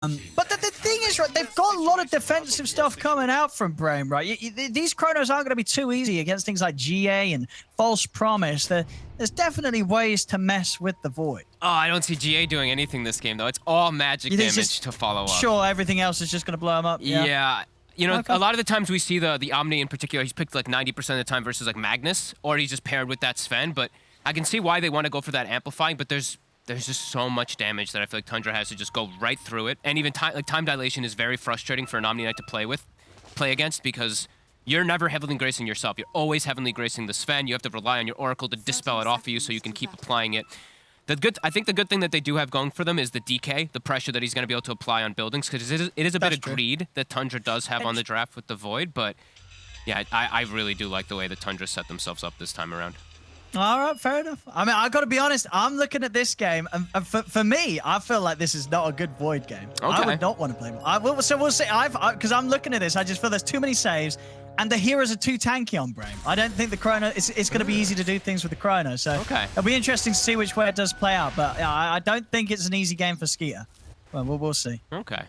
But the thing is, right, they've got a lot of defensive stuff coming out from Brame, right? These chronos aren't going to be too easy against things like GA and False Promise. There's definitely ways to mess with the Void. Oh, I don't see GA doing anything this game, though. It's all magic damage to follow up. Sure, everything else is just going to blow him up. Yeah. You know, a lot of the times we see the Omni in particular, he's picked like 90% of the time versus like Magnus, or he's just paired with that Sven, but I can see why they want to go for that amplifying, but there's just so much damage that I feel like Tundra has to just go right through it. And even time dilation is very frustrating for an Omni Knight to play against, because you're never heavily gracing yourself. You're always heavily gracing the Sven. You have to rely on your Oracle to dispel it off of you so you can keep applying it. I think the good thing that they do have going for them is the DK, the pressure that he's going to be able to apply on buildings, because it is a bit of greed that Tundra does have on the draft with the Void. But yeah, I really do like the way that Tundra set themselves up this time around. All right, fair enough. I mean, I got to be honest. I'm looking at this game, and for me, I feel like this is not a good Void game. Okay. I would not want to play. So we'll see. Because I'm looking at this, I just feel there's too many saves, and the heroes are too tanky on Brame. I don't think the Chrono. It's going to be easy to do things with the Chrono. So it'll be interesting to see which way it does play out. But I don't think it's an easy game for Skeeter. Well, we'll see. Okay.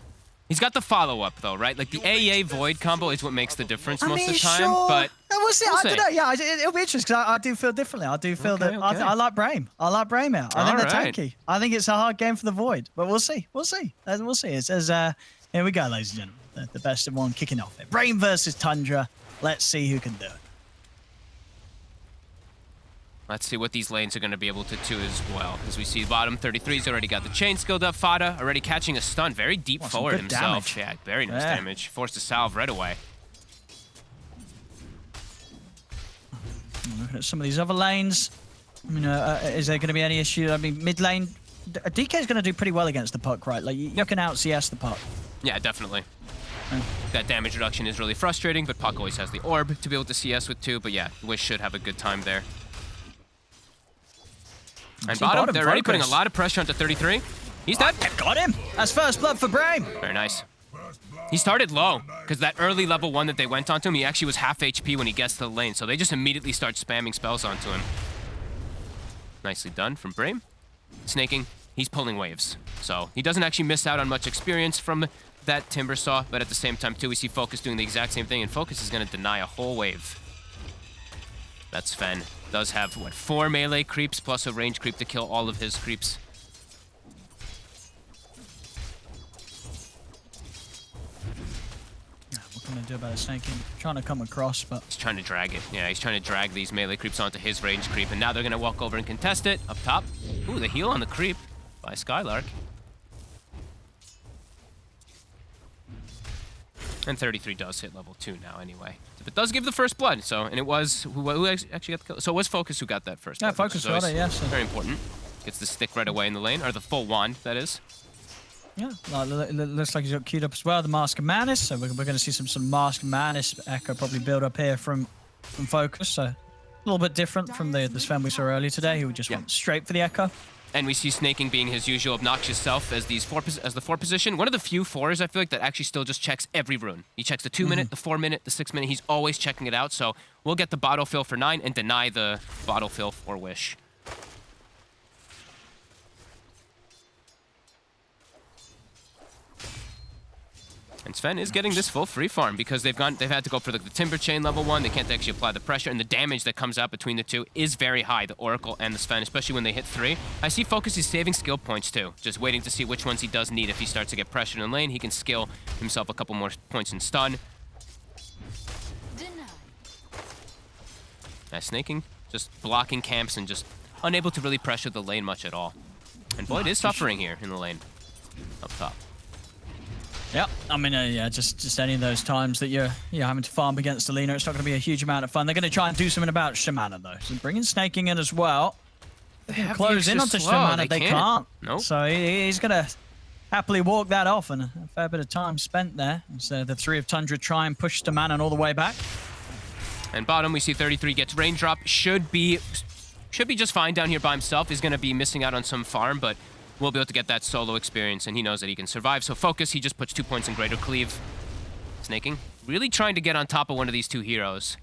He's got the follow-up, though, right? Like, the AEA Void combo is what makes the difference most of the time, sure. but we'll see. I don't know. Yeah, it'll be interesting, because I do feel differently. I do feel that I like Brame. I like Brame out. I think they're tanky. I think it's a hard game for the Void, but we'll see. We'll see. We'll see. It says, here we go, ladies and gentlemen. The best of one kicking off. Brame versus Tundra. Let's see who can do it. Let's see what these lanes are going to be able to do as well. As we see bottom, 33's already got the chain skilled up. Fada already catching a stun. Very deep forward himself. Damage. Yeah, very nice damage. Forced to salve right away. Looking at some of these other lanes. I mean, is there going to be any issue? I mean, mid lane, DK is going to do pretty well against the puck, right? Like, you can out CS the puck. Yeah, definitely. That damage reduction is really frustrating, but Puck always has the orb to be able to CS with too. But yeah, Wish should have a good time there. And bottom, they're already putting a lot of pressure onto 33. He's dead. Got him. That's first blood for Brame. Very nice. He started low, because that early level 1 that they went onto him, he actually was half HP when he gets to the lane. So they just immediately start spamming spells onto him. Nicely done from Brame. Snaking, he's pulling waves. So he doesn't actually miss out on much experience from that Timber Saw, but at the same time, too, we see Focus doing the exact same thing, and Focus is going to deny a whole wave. That Sven does have, what, 4 melee creeps plus a range creep to kill all of his creeps. What can I do about snaking? Trying to come across, but he's trying to drag it. Yeah, he's trying to drag these melee creeps onto his range creep, and now they're going to walk over and contest it. Up top. Ooh, the heal on the creep by Skylark. And 33 does hit level 2 now anyway. But does give the first blood, so, and it was, who actually got the kill? So it was Focus who got that first blood. Yeah, Focus got it, yes. Very important. Gets the stick right away in the lane, or the full wand, that is. Yeah, looks like he's got queued up as well, the Mask of Madness, so we're going to see some Mask of Madness echo probably build up here from Focus, so a little bit different from the Sven we saw earlier today, who just went straight for the echo. And we see Snaking being his usual obnoxious self as the 4 position. One of the few 4s, I feel like, that actually still just checks every rune. He checks the 2-minute, the 4-minute, the 6-minute. He's always checking it out. So we'll get the bottle fill for 9 and deny the bottle fill for Wish. And Sven is getting this full free farm because they've had to go for the Timber Chain level 1. They can't actually apply the pressure, and the damage that comes out between the two is very high, the Oracle and the Sven, especially when they hit 3. I see Focus is saving skill points too, just waiting to see which ones he does need. If he starts to get pressured in lane, he can skill himself a couple more points in stun. Snaking, just blocking camps and just unable to really pressure the lane much at all. And Void is suffering here in the lane, up top. Yeah, I mean, yeah, just any of those times that you're having to farm against the leaner, it's not going to be a huge amount of fun. They're going to try and do something about Shamana, though. So bringing Snaking in as well. They can close in onto Shamana, they can't. Nope. So he's going to happily walk that off, and a fair bit of time spent there. So the 3 of Tundra try and push Shamana all the way back. And bottom, we see 33 gets raindrop. Should be just fine down here by himself. He's going to be missing out on some farm, but will be able to get that solo experience, and he knows that he can survive. So Focus, he just puts 2 points in Greater Cleave. Snaking, really trying to get on top of one of these 2 heroes.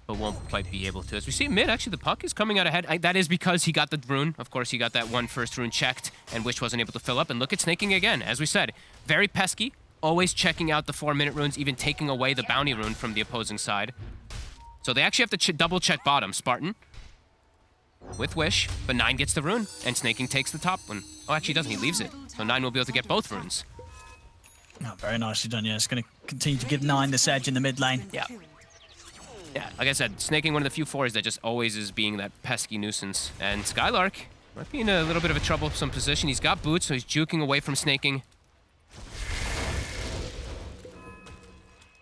but won't quite be able to. As we see mid, actually, the puck is coming out ahead. That is because he got the rune. Of course, he got that one first rune checked, and Wish wasn't able to fill up. And look at snaking again. As we said, very pesky, always checking out the 4-minute runes, even taking away the bounty rune from the opposing side. So they actually have to double check bottom. Spartan with Wish, but 9 gets the rune, and snaking takes the top one. Oh, actually, he doesn't. He leaves it. So 9 will be able to get both runes. Oh, very nicely done, yeah. It's going to continue to give 9 this edge in the mid lane. Yeah. Yeah, like I said, snaking one of the few 4s that just always is being that pesky nuisance. And Skylark might be in a little bit of a troublesome position. He's got boots, so he's juking away from snaking.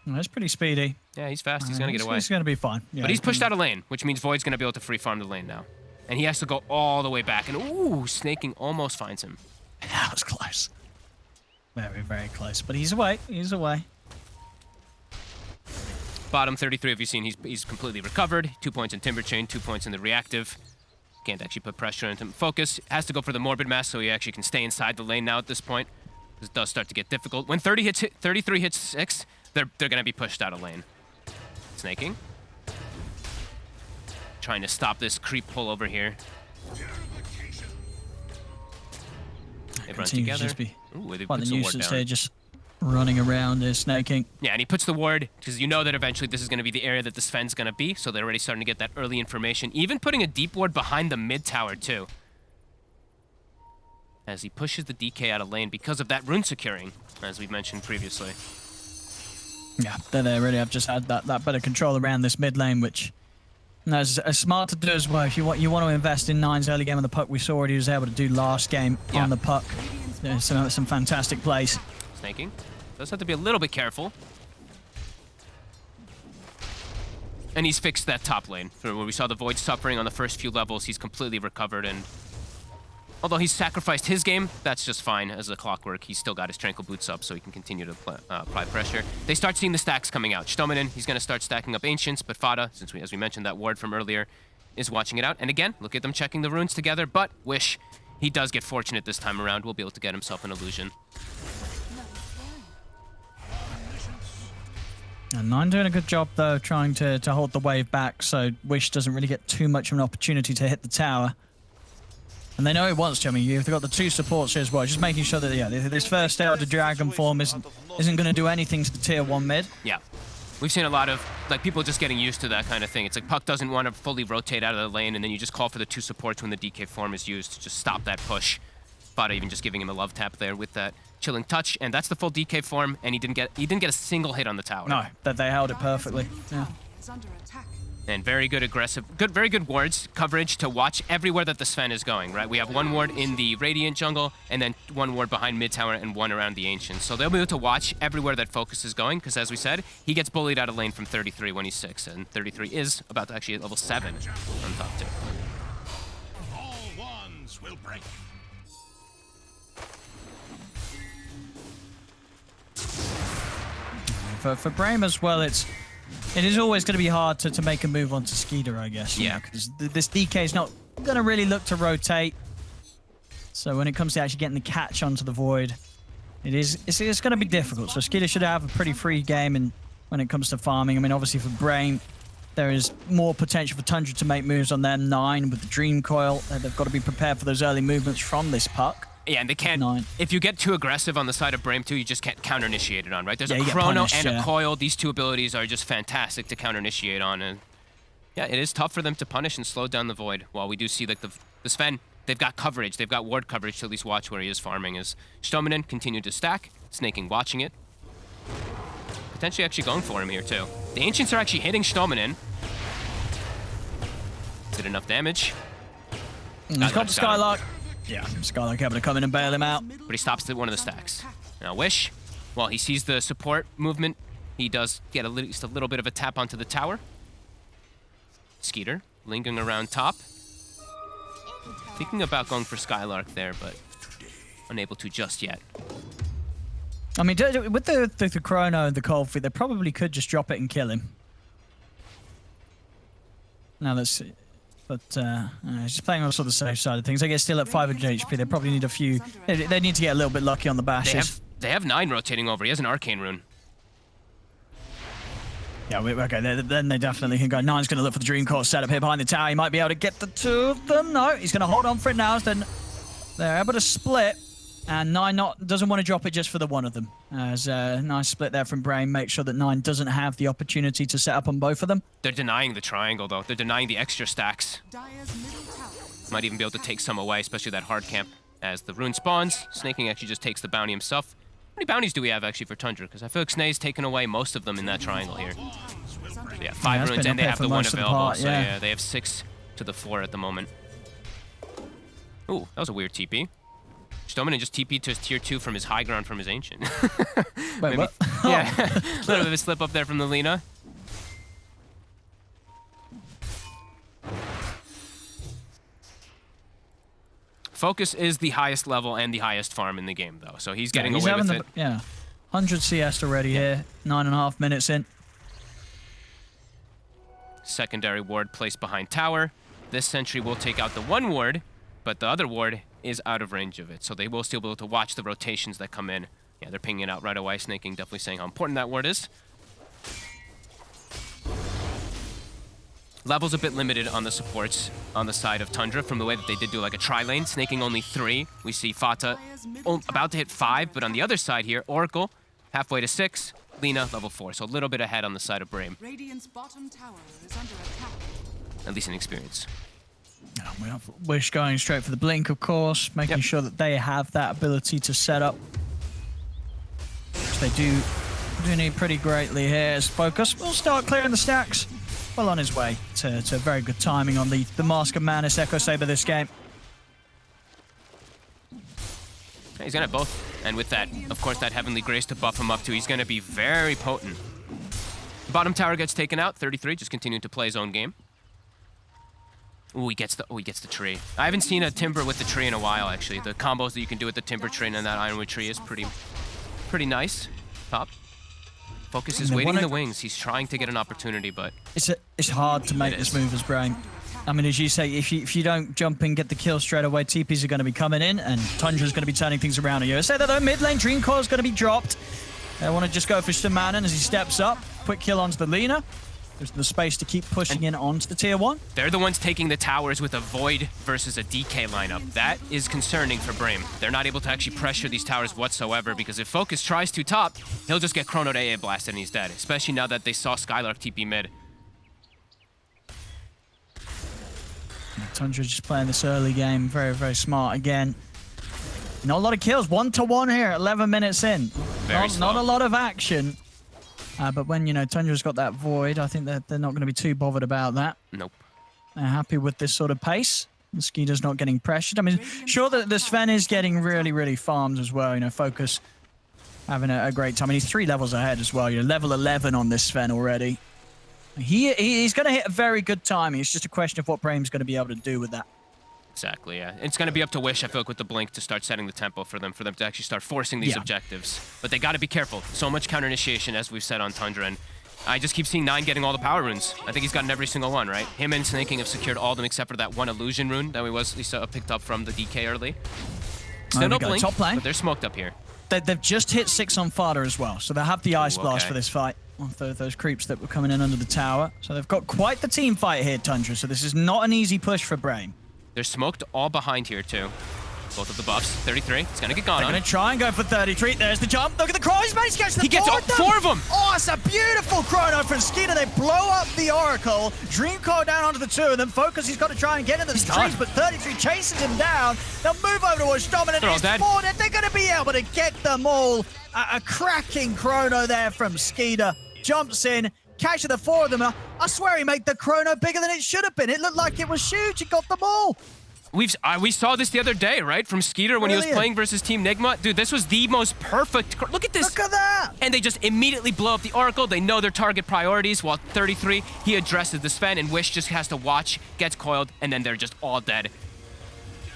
That's pretty speedy. Yeah, he's fast. He's going to get away. He's going to be fine. Yeah, but he's pushed out of lane, which means Void's going to be able to free farm the lane now. And he has to go all the way back. And ooh, snaking almost finds him. That was close. Very, very close. But he's away. He's away. Bottom 33, have you seen? He's completely recovered. 2 points in Timber Chain, 2 points in the reactive. Can't actually put pressure on him. Focus has to go for the Morbid Mass, so he actually can stay inside the lane now at this point. This does start to get difficult. When 33 hits 6, they're going to be pushed out of lane. Snaking. Trying to stop this creep pull over here. They run together. Ooh, they put the ward down. Here, just running around there, snaking. Yeah, and he puts the ward, because you know that eventually this is going to be the area that the Sven's going to be, so they're already starting to get that early information. Even putting a deep ward behind the mid tower, too. As he pushes the DK out of lane because of that rune securing, as we mentioned previously. Yeah, they really have just had that better control around this mid lane, which is smart to do as well. If you want to invest in 9's early game on the puck, we saw what he was able to do last game on the puck. Some fantastic plays. Snaking. Does have to be a little bit careful. And he's fixed that top lane. For where we saw the Void suffering on the first few levels, he's completely recovered. And although he's sacrificed his game, that's just fine as a clockwork. He's still got his Tranquil Boots up, so he can continue to apply pressure. They start seeing the stacks coming out. Stominen, he's going to start stacking up Ancients, but Fada, since as we mentioned that ward from earlier, is watching it out. And again, look at them checking the runes together, but Wish, he does get fortunate this time around. Will be able to get himself an illusion. And 9 doing a good job, though, trying to hold the wave back, so Wish doesn't really get too much of an opportunity to hit the tower. And they know he wants to. I mean, you've got the 2 supports here as well, just making sure that, this first Elder Dragon form isn't going to do anything to the tier 1 mid. Yeah. We've seen a lot of, people just getting used to that kind of thing. It's like Puck doesn't want to fully rotate out of the lane, and then you just call for the 2 supports when the DK form is used to just stop that push. Fada even just giving him a love tap there with that chilling touch, and that's the full DK form, and he didn't get a single hit on the tower. No, that they held it perfectly. Yeah. And very good aggressive, very good wards coverage to watch everywhere that the Sven is going, right? We have 1 ward in the Radiant jungle, and then 1 ward behind mid tower and 1 around the Ancients. So they'll be able to watch everywhere that Focus is going, because as we said, he gets bullied out of lane from 33 when he's 6, and 33 is about to actually at level 7 on top 2. All wands will break. For Brame as well, it is always going to be hard to make a move onto Skeeter, I guess. Yeah. Because this DK is not going to really look to rotate. So when it comes to actually getting the catch onto the Void, it's going to be difficult. So Skeeter should have a pretty free game and when it comes to farming. I mean, obviously for Brame, there is more potential for Tundra to make moves on them 9 with the Dream Coil. They've got to be prepared for those early movements from this puck. Yeah, and they can't. 9. If you get too aggressive on the side of Brame too, you just can't counter-initiate it on, right? There's a you get Chrono punished, and a Coil. These 2 abilities are just fantastic to counter-initiate on. And yeah, it is tough for them to punish and slow down the Void. While we do see like the Sven, they've got coverage. They've got ward coverage to at least watch where he is farming. As Stominen continued to stack, snaking watching it. Potentially actually going for him here too. The Ancients are actually hitting Stominen. Is it enough damage? He's got the Skylark. Yeah, Skylark able to come in and bail him out. But he stops at one of the stacks. Now Wish, while he sees the support movement, he does get at least a little bit of a tap onto the tower. Skeeter, lingering around top. Thinking about going for Skylark there, but unable to just yet. I mean, with the Chrono and the Cold Feet, they probably could just drop it and kill him. Now that's... But just playing on sort of the safe side of things. I guess still at 500 HP, they probably need a few... They need to get a little bit lucky on the bashes. They have 9 rotating over. He has an Arcane Rune. Yeah, okay, then they definitely can go. Nine's going to look for the Dream Core setup here behind the tower. He might be able to get the two of them. No, he's going to hold on for it now. Then they're able to split. And Nine doesn't want to drop it just for the one of them. As a nice split there from Brame. Make sure that Nine doesn't have the opportunity to set up on both of them. They're denying the triangle, though. They're denying the extra stacks. Might even be able to take some away, especially that hard camp. As the rune spawns, Snaking actually just takes the bounty himself. How many bounties do we have, actually, for Tundra? Because I feel like Snake's taken away most of them in that triangle here. So yeah, 5 runes, and they have the one available. So yeah, they have 6 to the 4 at the moment. Ooh, that was a weird TP. Stoneman just TP to his tier 2 from his high ground from his ancient. Wait, maybe, what? Yeah, a little bit of a slip up there from the Lina. Focus is the highest level and the highest farm in the game, though, so he's getting away with it. Yeah, 100 CS already here, 9.5 minutes in. Secondary ward placed behind tower. This sentry will take out the one ward, but the other ward is out of range of it, so they will still be able to watch the rotations that come in. Yeah, they're pinging it out right away. Snaking definitely saying how important that ward is. Level's a bit limited on the supports on the side of Tundra from the way that they did do like a tri-lane, snaking only 3. We see Fata about to hit 5, but on the other side here, Oracle halfway to 6, Lina level 4, so a little bit ahead on the side of Brame. Radiant's bottom tower is under attack. At least in experience. We have Wish going straight for the blink, of course, making sure that they have that ability to set up. Which they do need pretty greatly here as Focus will start clearing the stacks. Well on his way to very good timing on the Mask of Madness Echo Saber this game. He's gonna have both, and with that, of course, that Heavenly Grace to buff him up to, he's gonna be very potent. Bottom tower gets taken out, 33, just continuing to play his own game. Ooh, he gets the tree. I haven't seen a Timber with the tree in a while, actually. The combos that you can do with the Timber tree and that Ironwood tree is pretty nice. Top. Focus is waiting in the wings. He's trying to get an opportunity, but it's hard to make this move as Brame. I mean, as you say, if you don't jump in, get the kill straight away, TPs are going to be coming in, and Tundra's going to be turning things around here. I say that though, mid lane Dream Core is going to be dropped. They want to just go for Shamanan as he steps up. Quick kill onto the Lina. There's the space to keep pushing in onto the tier 1. They're the ones taking the towers with a Void versus a DK lineup. That is concerning for Brame. They're not able to actually pressure these towers whatsoever, because if Focus tries to top, he'll just get Chrono'd AA blasted and he's dead, especially now that they saw Skylark TP mid. Tundra just playing this early game, very, very smart again. Not a lot of kills, 1-1 here, 11 minutes in. Not a lot of action. But when, you know, Tundra's got that Void, I think that they're not going to be too bothered about that. Nope. They're happy with this sort of pace. The Skeeter's not getting pressured. I mean, sure that the Sven is getting really, really farmed as well. You know, Focus having a great time. I mean, he's 3 levels ahead as well. You know, level 11 on this Sven already. He's going to hit a very good timing. It's just a question of what Brame's going to be able to do with that. Exactly, yeah. It's going to be up to Wish, I feel like, with the Blink to start setting the tempo for them to actually start forcing these objectives. But they got to be careful. So much counter-initiation, as we've said on Tundra, and I just keep seeing Nine getting all the power runes. I think he's gotten every single one, right? Him and Snaking have secured all of them except for that one illusion rune that we picked up from the DK early. Still no Blink, top lane. But they're smoked up here. They've just hit 6 on Fada as well, so they have the Ice Blast for this fight. Those creeps that were coming in under the tower. So they've got quite the team fight here, Tundra, so this is not an easy push for Brame. They're smoked all behind here, too. Both of the buffs. 33. It's going to get gone on. They're going to try and go for 33. There's the jump. Look at the Chrono. He's managed to catch the He gets 4 of them. Oh, it's a beautiful Chrono from Skeeter. They blow up the Oracle. Dream Core down onto the 2, and then Focus, he's got to try and get into the trees, but 33 chases him down. They'll move over towards Dominant. He's forward, and they're going to be able to get them all. A cracking Chrono there from Skeeter. Jumps in. Catches the 4 of them. I swear he made the Chrono bigger than it should have been. It looked like it was huge. He got them all. We saw this the other day, right? From Skeeter when he was playing versus Team Nigma. Dude, this was the most perfect. Look at this. Look at that. And they just immediately blow up the Oracle. They know their target priorities. While 33, he addresses the Sven, and Wish just has to watch, gets coiled, and then they're just all dead.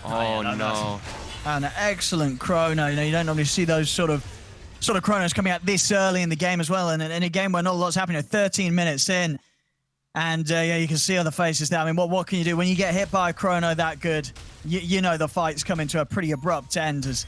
Oh, no. An excellent Chrono. You know, you don't normally see those sort of Chronos coming out this early in the game as well. And in a game where not a lot's happening, 13 minutes in. And yeah, you can see on the faces there. I mean, what can you do when you get hit by a Chrono that good? You know the fight's coming to a pretty abrupt end as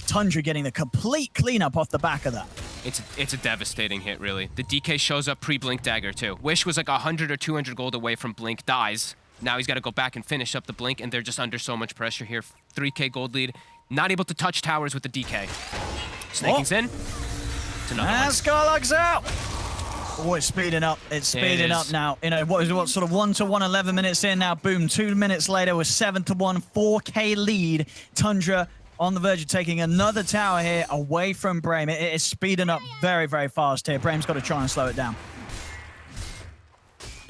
Tundra getting the complete cleanup off the back of that. It's a devastating hit, really. The DK shows up pre-Blink Dagger, too. Wish was like 100 or 200 gold away from Blink, dies. Now he's got to go back and finish up the Blink, and they're just under so much pressure here. 3K gold lead. Not able to touch towers with the DK. Snaking's in. It's another one. Skylark's out. Oh, it's speeding up. It's speeding up now. You know, what sort of 1 to 1, 11 minutes in now. Boom, 2 minutes later, we're 7 to 1, 4K lead. Tundra on the verge of taking another tower here away from Brame. It is speeding up very, very fast here. Brame's got to try and slow it down.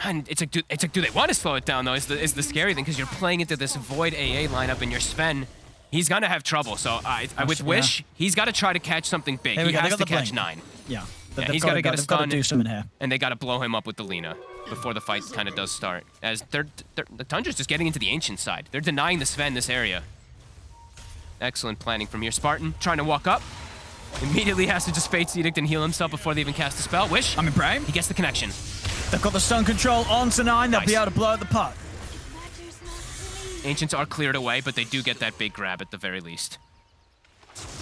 And it's like, do they want to slow it down, though, is the scary thing, because you're playing into this Void AA lineup, and your Sven, he's going to have trouble. So with Wish, he's got to try to catch something big. He has to catch 9. Yeah. He's got to get a stun, do something here. And they got to blow him up with the Lina before the fight kind of does start. As the Tundra's just getting into the Ancient side. They're denying the Sven this area. Excellent planning from here. Spartan trying to walk up. Immediately has to just Fate's Edict and heal himself before they even cast the spell. Wish. I mean, Brame. He gets the connection. They've got the stun control onto 9. They'll be able to blow out the puck. Ancients are cleared away, but they do get that big grab at the very least.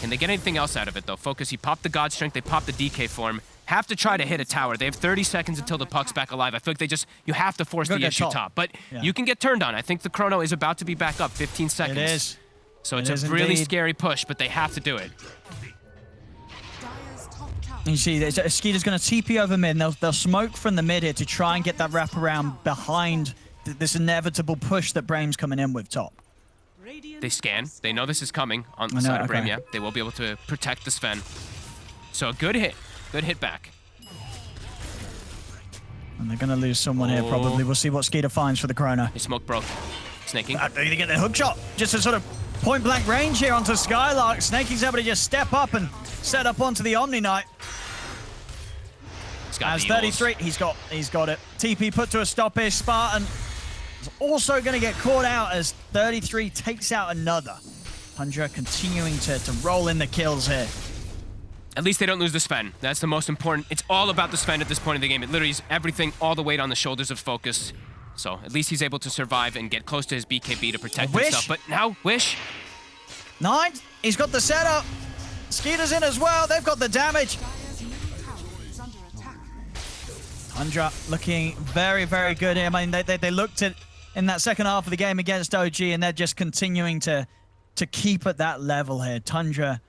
Can they get anything else out of it, though? Focus, he popped the God Strength, they popped the DK form. Have to try to hit a tower. They have 30 seconds until the puck's back alive. I feel like you have to force the issue top. But you can get turned on. I think the chrono is about to be back up, 15 seconds. It is. So it's a really scary push, but they have to do it. You see, Skeeter's going to TP over mid, and they'll smoke from the mid here to try and get that wraparound behind this inevitable push that Brame's coming in with top. They scan. They know this is coming on the side of Brame, yeah. They will be able to protect the Sven. So a good hit. Good hit back. And they're going to lose someone here, probably. We'll see what Skeeter finds for the chrono. His smoke broke. Snaking. They get their hook shot. Just a sort of point-blank range here onto Skylark. Snaking's able to just step up and set up onto the Omni Knight. As 33, he's got it. TP put to a stop here. Spartan is also going to get caught out as 33 takes out another. Tundra continuing to roll in the kills here. At least they don't lose the Sven. That's the most important. It's all about the Sven at this point in the game. It literally is everything, all the weight on the shoulders of Focus. So at least he's able to survive and get close to his BKB to protect himself. But now, Wish. 9, he's got the setup. Skeeter's in as well. They've got the damage. Tundra looking very, very good here. I mean, they looked at in that second half of the game against OG, and they're just continuing to keep at that level here. Tundra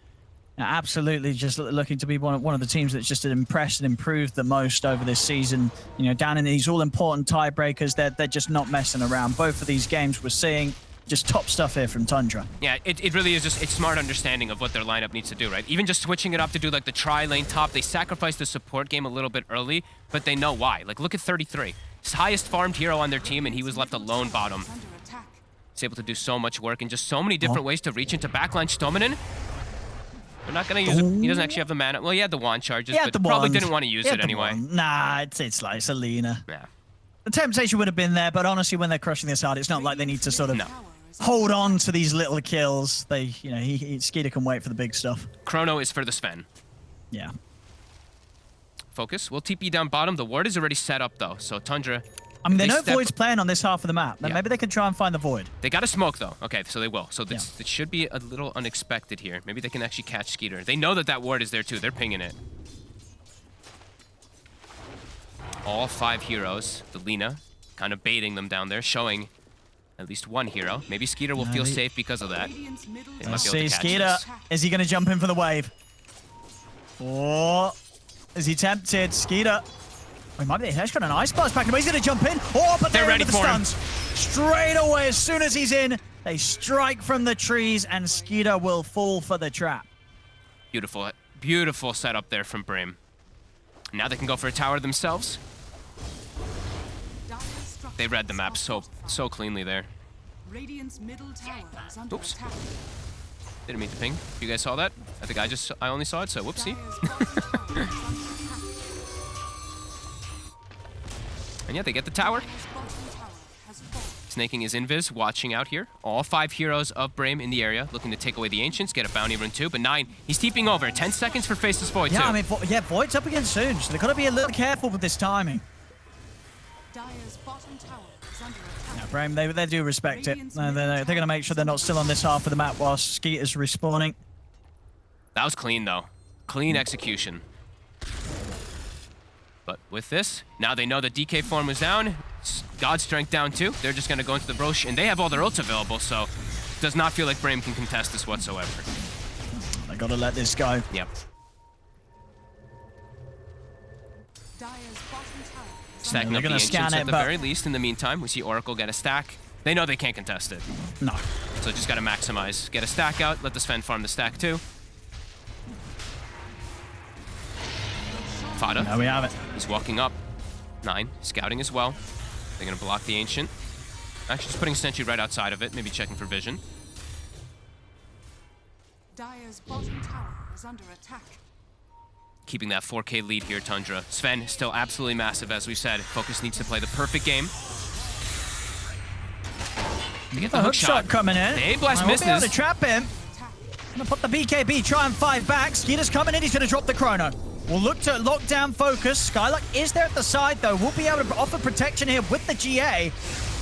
absolutely just looking to be one of the teams that's just impressed and improved the most over this season. You know, down in these all-important tiebreakers, they're just not messing around. Both of these games we're seeing just top stuff here from Tundra. Yeah, it really is just, it's smart understanding of what their lineup needs to do, right? Even just switching it up to do like the tri-lane top, they sacrificed the support game a little bit early, but they know why. Like, look at 33. His highest farmed hero on their team, and he was left alone bottom. He's able to do so much work and just so many different ways to reach into backline. Stomanen, they're not going to use it. He doesn't actually have the mana. Well, he had the wand charges, but probably didn't want to use it anyway. Nah, it's like Selena. Yeah. The temptation would have been there, but honestly, when they're crushing this hard, it's not like they need to sort of hold on to these little kills. They, you know, Skeeter can wait for the big stuff. Chrono is for the Sven. Yeah. Focus. We'll TP down bottom. The ward is already set up, though, so Tundra... I mean, they know Void's playing on this half of the map. Maybe they can try and find the Void. They got to smoke, though. Okay, so they will. So it should be a little unexpected here. Maybe they can actually catch Skeeter. They know that ward is there, too. They're pinging it. All 5 heroes. The Lina kind of baiting them down there, showing at least one hero. Maybe Skeeter will feel safe because of that. Let's see, Skeeter. Is he going to jump in for the wave? Or is he tempted? Skeeter. He might be. He's got an ice blast back, but he's going to jump in. Oh, but they're ready for him. Straight away, as soon as he's in, they strike from the trees, and Skeeter will fall for the trap. Beautiful, beautiful setup there from Brame. Now they can go for a tower themselves. They read the map so cleanly there. Oops. Didn't mean to ping. You guys saw that? I think I only saw it, so whoopsie. And yeah, they get the tower. Snaking is invis, watching out here. All 5 heroes of Brame in the area, looking to take away the Ancients, get a bounty run too. But 9, he's TPing over. 10 seconds for Faceless Void too. Yeah, I mean, Void's up against soon, so they've got to be a little careful with this timing. Yeah, Brame, they do respect it. They're going to make sure they're not still on this half of the map while Skeeter's respawning. That was clean, though. Clean execution. But with this, now they know the DK form was down. God's strength down too. They're just gonna go into the Roche, and they have all their ults available, so does not feel like Brame can contest this whatsoever. I gotta let this go. Yep. Dire's bottom tower is Stacking they're up the gonna Ancients scan at it, the but- very least. In the meantime, we see Oracle get a stack. They know they can't contest it, No. so just gotta maximize. Get a stack out, let the Sven farm the stack too. Fada. There we have it. He's walking up. 9, scouting as well. They're gonna block the Ancient. Actually, just putting Sentry right outside of it, maybe checking for vision. Dire's bottom tower is under attack. Keeping that 4K lead here, Tundra. Sven, still absolutely massive, as we said. Focus needs to play the perfect game. To get the hook shot coming in. The A-Blast I won't be able to misses. trap him. Gonna put the BKB, try and fight back. Skeeter's coming in, he's gonna drop the chrono. We'll look to lock down Focus. Skylark is there at the side, though. We'll be able to offer protection here with the GA.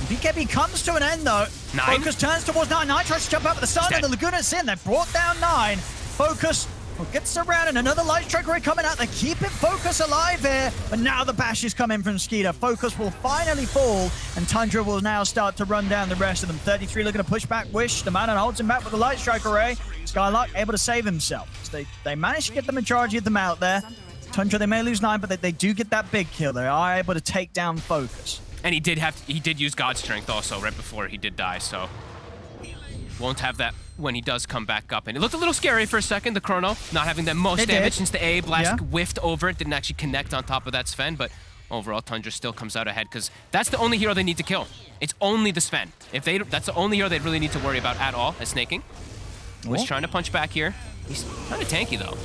BKB comes to an end, though. 9. Focus turns towards 9. 9 tries to jump out at the side of the Laguna's in. They've brought down 9. Focus gets around, and another Light Strike Ray coming out. They're keeping Focus alive here. But now the bash is coming from Skeeter. Focus will finally fall, and Tundra will now start to run down the rest of them. 33 looking to push back Wish. The man holds him back with the Light Strike Array. Skylark able to save himself. So they managed to get the majority of them out there. Tundra, they may lose 9, but they do get that big kill. They are able to take down Focus. And he did use God's strength also right before he did die, so won't have that when he does come back up. And it looked a little scary for a second, the chrono, not having the most damage since the A blast whiffed over it, didn't actually connect on top of that Sven, but overall Tundra still comes out ahead because that's the only hero they need to kill. It's only the Sven. That's the only hero they really need to worry about at all, as snaking. Was trying to punch back here. He's kind of tanky though.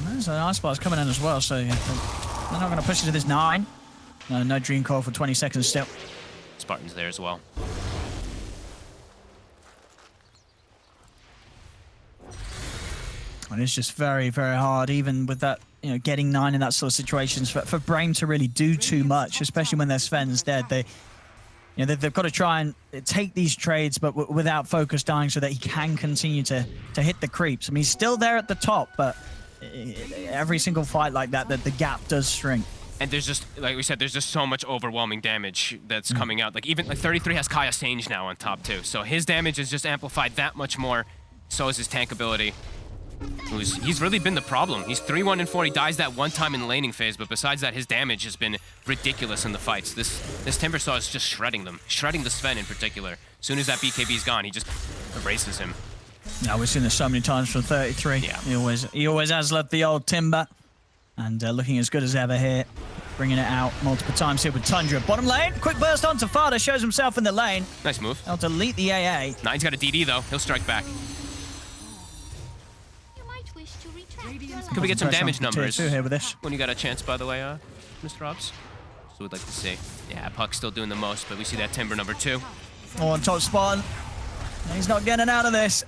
There's an Ice Blast coming in as well, so they're not going to push into this 9. No Dream Coil for 20 seconds still. Spartan's there as well. And it's just very, very hard, even with that, getting 9 in that sort of situations, for Brame to really do too much, especially when their Sven's dead. They've got to try and take these trades, but without Focus dying, so that he can continue to hit the creeps. I mean, he's still there at the top, but every single fight like that, the gap does shrink. And there's just, like we said, there's just so much overwhelming damage that's coming out. Like, even 33 has Kaya Sange now on top, too. So his damage is just amplified that much more. So is his tank ability. He's really been the problem. He's 3-1 and 4. He dies that one time in the laning phase, but besides that, his damage has been ridiculous in the fights. This Timbersaw is just shredding them. Shredding the Sven in particular. As soon as that BKB's gone, he just erases him. Yeah, we've seen this so many times from 33. Yeah. He always has loved the old Timber. And looking as good as ever here. Bringing it out multiple times here with Tundra. Bottom lane, quick burst onto Fada, shows himself in the lane. Nice move. They'll delete the AA. 9's got a DD though. He'll strike back. Could we get some damage numbers Tier 2 here with this. when you got a chance, by the way, Mr. Robs? So we'd like to see. Yeah, Puck's still doing the most, but we see that Timber number 2. On top Spartan. He's not getting out of this.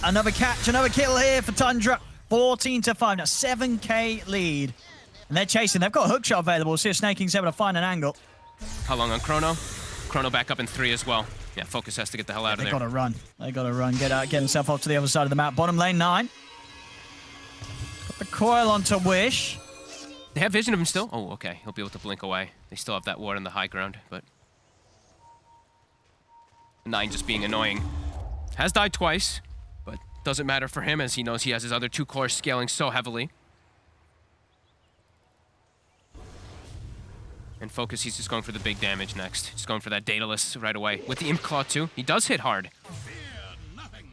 Another catch, another kill here for Tundra. 14-5, now 7K lead. And they're chasing. They've got a hook shot available. See if Snaking's able to find an angle. How long on Chrono? Chrono back up in 3 as well. Yeah, Focus has to get the hell out of They there. gotta run. They gotta run. Get himself off to the other side of the map. Bottom lane 9. Got the coil onto Wish. They have vision of him still? Oh, okay. He'll be able to blink away. They still have that ward on the high ground, but 9 just being annoying. Has died twice, but doesn't matter for him as he knows he has his other 2 cores scaling so heavily. And Focus, he's just going for the big damage next. Just going for that Daedalus right away. With the Imp Claw too, he does hit hard. Fear nothing.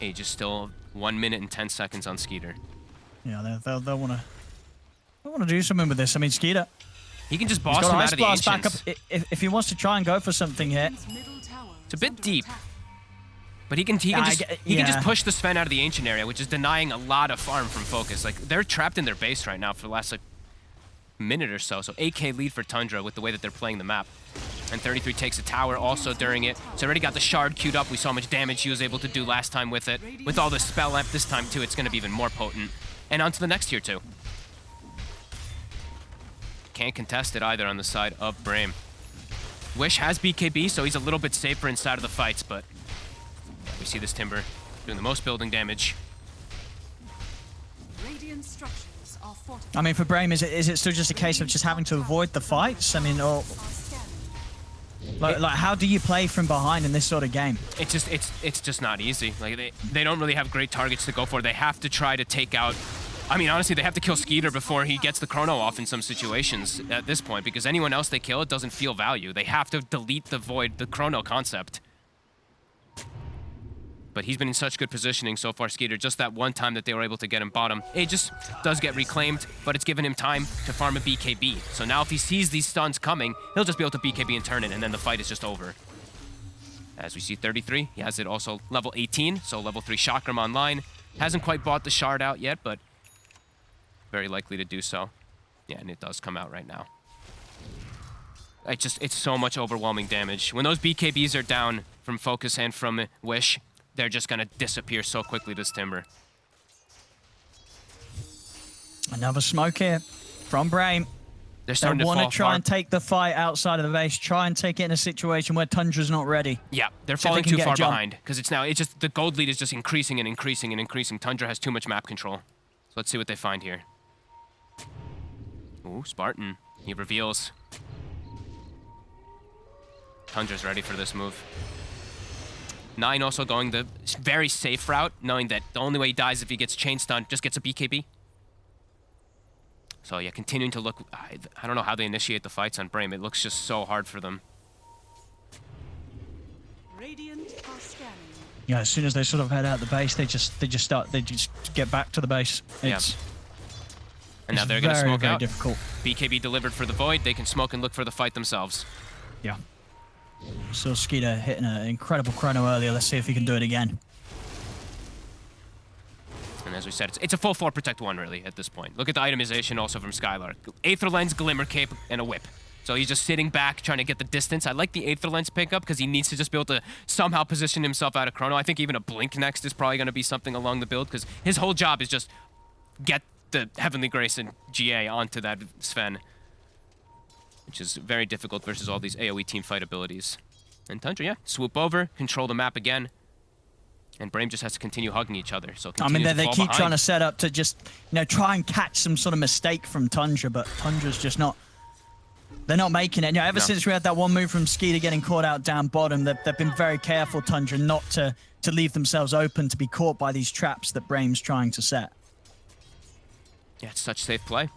Age is still 1 minute and 10 seconds on Skeeter. Yeah, they'll wanna do something with this. I mean, Skeeter. He can just He's boss got him Ice out of the Blast back up. Ancients. If he wants to try and go for something here. Middle tower It's a bit deep. But he can Yeah. just push the Sven out of the Ancient area, which is denying a lot of farm from Focus. Like, they're trapped in their base right now for the last, minute or so. So 8K lead for Tundra with the way that they're playing the map. And 33 takes a tower also during it. So already got the shard queued up. We saw how much damage he was able to do last time with it. With all the spell amp this time too, it's going to be even more potent. And on to the next tier 2. Can't contest it either on the side of Brame. Wish has BKB, so he's a little bit safer inside of the fights, but we see this Timber doing the most building damage. Radiant structures are fortified. I mean, for Brame, is it still just a case of just having to avoid the fights? I mean, or Are scanning. like how do you play from behind in this sort of game? It's just not easy. Like they don't really have great targets to go for. They have to try to take out. I mean, honestly, they have to kill Skeeter before he gets the chrono off in some situations at this point, because anyone else they kill, it doesn't feel value. They have to delete the void, the chrono concept. But he's been in such good positioning so far, Skeeter. Just that one time that they were able to get him bottom. It just does get reclaimed, but it's given him time to farm a BKB. So now if he sees these stuns coming, he'll just be able to BKB and turn it, and then the fight is just over. As we see 33, he has it also level 18, so level 3 Chakram online. Hasn't quite bought the shard out yet, but very likely to do so. Yeah, and it does come out right now. It's so much overwhelming damage. When those BKBs are down from Focus and from Wish, they're just gonna disappear so quickly, this Timber. Another smoke here from Brame. They're starting to fall want to try far. and take the fight outside of the base. Try and take it in a situation where Tundra's not ready. Yeah, they're See if falling they can too get a far jump. behind because it's just the gold lead is just increasing and increasing and increasing. Tundra has too much map control. So let's see what they find here. Ooh, Spartan. He reveals. Tundra's ready for this move. 9 also going the very safe route, knowing that the only way he dies if he gets chain stunned, just gets a BKB. So yeah, continuing to look. I don't know how they initiate the fights on Brame. It looks just so hard for them. Radiant are scanning. Yeah, as soon as they sort of head out the base, they just get back to the base. It's And now it's they're going to smoke very out. difficult. BKB delivered for the Void. They can smoke and look for the fight themselves. Yeah. So Skeeter hitting an incredible chrono earlier. Let's see if he can do it again. And as we said, it's a full 4 Protect 1, really, at this point. Look at the itemization also from Skylar. Aether Lens, Glimmer Cape, and a Whip. So he's just sitting back, trying to get the distance. I like the Aether Lens pickup because he needs to just be able to somehow position himself out of chrono. I think even a Blink next is probably going to be something along the build because his whole job is just get the Heavenly Grace and GA onto that Sven, which is very difficult versus all these AoE team fight abilities. And Tundra, yeah, swoop over, control the map again. And Brame just has to continue hugging each other. So I mean, they keep behind. trying to set up to just, try and catch some sort of mistake from Tundra, but Tundra's just not. They're not making it. Ever since we had that one move from Skeeter getting caught out down bottom, they've been very careful, Tundra, not to leave themselves open to be caught by these traps that Brame's trying to set. Yeah, it's such safe play.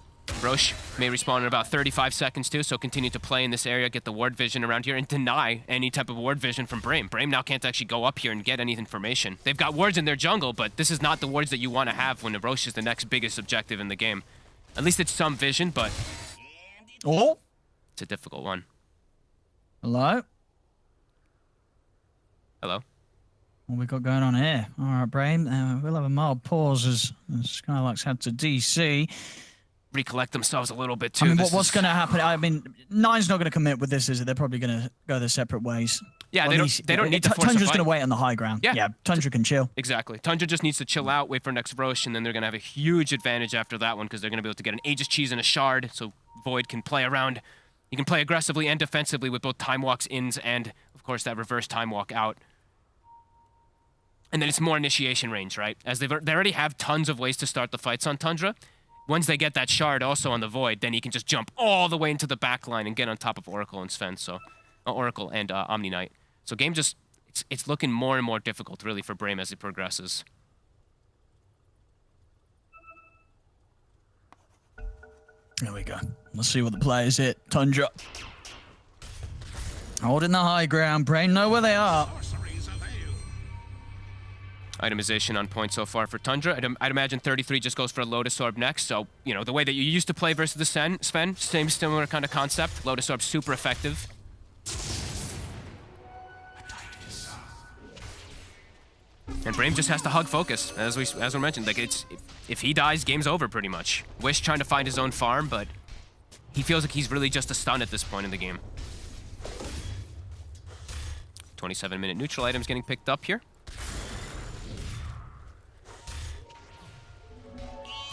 Roche may respawn in about 35 seconds too, so continue to play in this area, get the ward vision around here, and deny any type of ward vision from Brame. Brame now can't actually go up here and get any information. They've got wards in their jungle, but this is not the wards that you want to have when Roche is the next biggest objective in the game. At least it's some vision, but Oh, it's a difficult one. hello? Hello? What we got going on here? All right, Brame, we'll have a mild pause as Skylark's had to DC. Recollect themselves a little bit too. I mean, what's going to happen? I mean, Nine's not going to commit with this, is it? They're probably going to go their separate ways. Yeah, Well, they don't need to force a Tundra's fight. going to wait on the high ground. Yeah. Tundra can chill. Exactly. Tundra just needs to chill out, wait for next Roche, and then they're going to have a huge advantage after that one because they're going to be able to get an Aegis Cheese and a Shard, so Void can play around. He can play aggressively and defensively with both Time Walks ins and, of course, that reverse Time Walk out. And then it's more initiation range, right? As they already have tons of ways to start the fights on Tundra. Once they get that Shard also on the Void, then he can just jump all the way into the back line and get on top of Oracle and Sven, so Oracle and Omni Knight. So game just, it's looking more and more difficult, really, for Brame as it progresses. There we go. Let's see what the players hit. Tundra. Holding the high ground. Brame know where they are. Sorceries avail. Itemization on point so far for Tundra. I'd imagine 33 just goes for a Lotus Orb next. So, the way that you used to play versus the Sven, same similar kind of concept. Lotus Orb super effective. And Brame just has to hug focus, as we mentioned. Like if he dies, game's over pretty much. Wish trying to find his own farm, but he feels like he's really just a stun at this point in the game. 27-minute neutral items getting picked up here.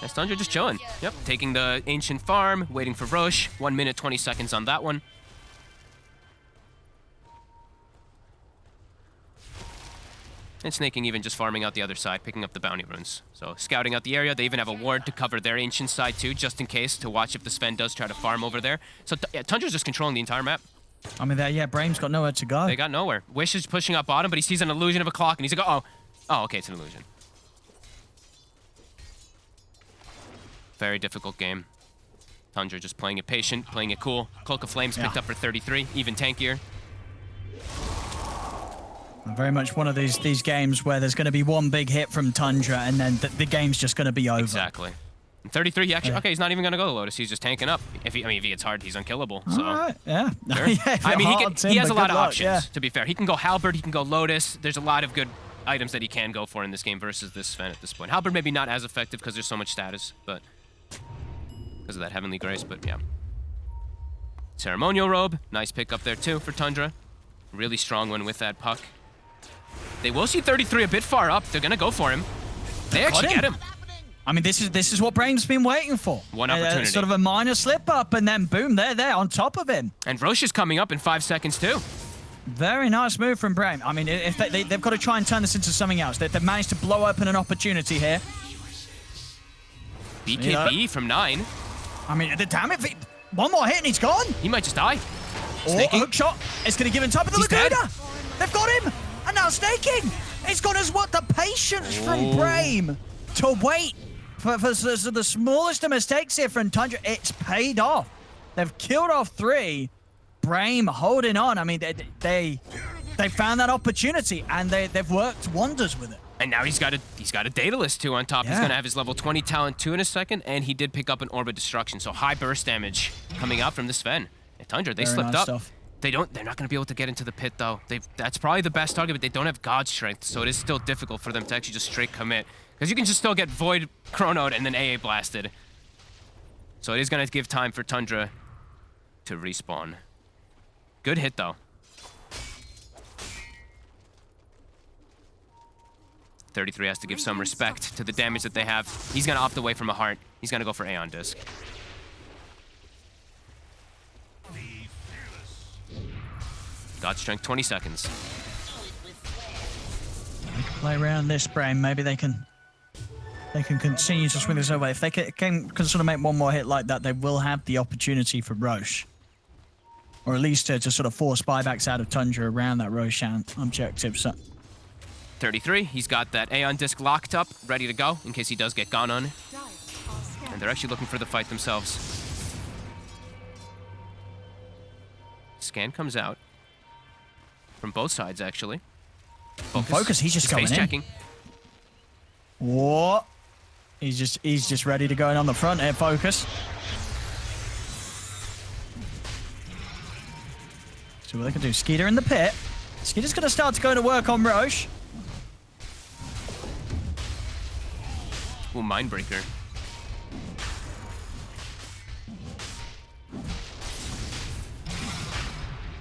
That's Tundra just chilling. Yep, taking the ancient farm, waiting for Roche. 1 minute, 20 seconds on that one. And Snaking even just farming out the other side, picking up the bounty runes. So scouting out the area. They even have a ward to cover their ancient side too, just in case, to watch if the Sven does try to farm over there. So yeah, Tundra's just controlling the entire map. I mean, yeah, Brame's got nowhere to go. They got nowhere. Wish is pushing up bottom, but he sees an illusion of a clock, and he's like, oh, okay, it's an illusion. Very difficult game. Tundra just playing it patient, playing it cool. Cloak of Flames picked up for 33, even tankier. Very much one of these games where there's going to be one big hit from Tundra, and then the game's just going to be over. Exactly. And 33, okay, he's not even going to go to Lotus. He's just tanking up. If he gets hard, he's unkillable. So. All right, yeah. Sure. Yeah, I mean, he has a lot of luck, options, to be fair. He can go Halberd, he can go Lotus. There's a lot of good items that he can go for in this game versus this Sven at this point. Halberd maybe not as effective because there's so much status, but because of that Heavenly Grace, but yeah. Ceremonial Robe, nice pick up there too for Tundra. Really strong one with that puck. They will see 33 a bit far up. They're gonna go for him. They actually get him. I mean, this is what Brame's been waiting for. One opportunity. Sort of a minor slip up, and then boom, they're there on top of him. And Roche is coming up in 5 seconds too. Very nice move from Brame. I mean, if they've got to try and turn this into something else. They've managed to blow open an opportunity here. BKB from 9. I mean, damn it, one more hit and he's gone. He might just die. Snaking. Hook shot. It's going to give him top of the Laguna. Dead. They've got him. And now Snaking. It's gone as what? The patience from Brame to wait for the smallest of mistakes here from Tundra. It's paid off. They've killed off 3. Brame holding on. I mean, they found that opportunity and they've worked wonders with it. And now he's got a Daedalus too on top. Yeah. He's gonna have his level 20 talent 2 in a second, and he did pick up an Orb of Destruction, so high burst damage coming out from the Sven. And Tundra, they Very slipped nice up. stuff. They're not gonna be able to get into the pit though. That's probably the best target, but they don't have God Strength, so it is still difficult for them to actually just straight commit. Because you can just still get Void Chronoed and then AA blasted. So it is gonna give time for Tundra to respawn. Good hit though. 33 has to give some respect to the damage that they have. He's gonna opt away from a heart. He's gonna go for Aeon Disc. God Strength, 20 seconds. Play around this, Brame. Maybe they can continue to swing this away. If they can sort of make one more hit like that, they will have the opportunity for Roche. Or at least to sort of force buybacks out of Tundra around that Roshan objective. So 33, he's got that Aeon Disc locked up, ready to go, in case he does get gone on. And they're actually looking for the fight themselves. Scan comes out. From both sides, actually. Focus, he's just going in. Checking. What? He's just ready to go in on the front here, Focus. So what they can do, Skeeter in the pit. Skeeter's going to start to go to work on Roche. Ooh, Mindbreaker.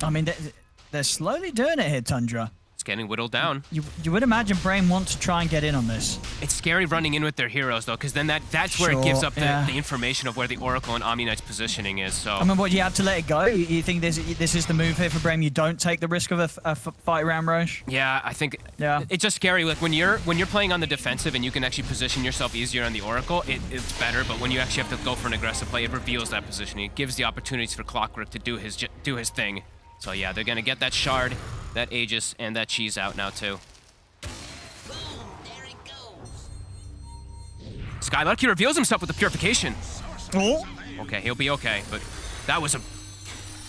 I mean, they're slowly doing it here, Tundra. It's getting whittled down. You would imagine Brame wants to try and get in on this. It's scary running in with their heroes, though, because then that's where it gives up the information of where the Oracle and Omni Knight's positioning is. So I mean, what, you have to let it go? You think this is the move here for Brame? You don't take the risk of a fight around Roche? Yeah, I think it's just scary. Like when you're playing on the defensive and you can actually position yourself easier on the Oracle, it's better. But when you actually have to go for an aggressive play, it reveals that positioning. It gives the opportunities for Clockwork to do his thing. So yeah, they're gonna get that Shard, that Aegis, and that Cheese out now too. Boom, there it goes. Skylark, he reveals himself with the Purification. Oh. Okay, he'll be okay, but that was a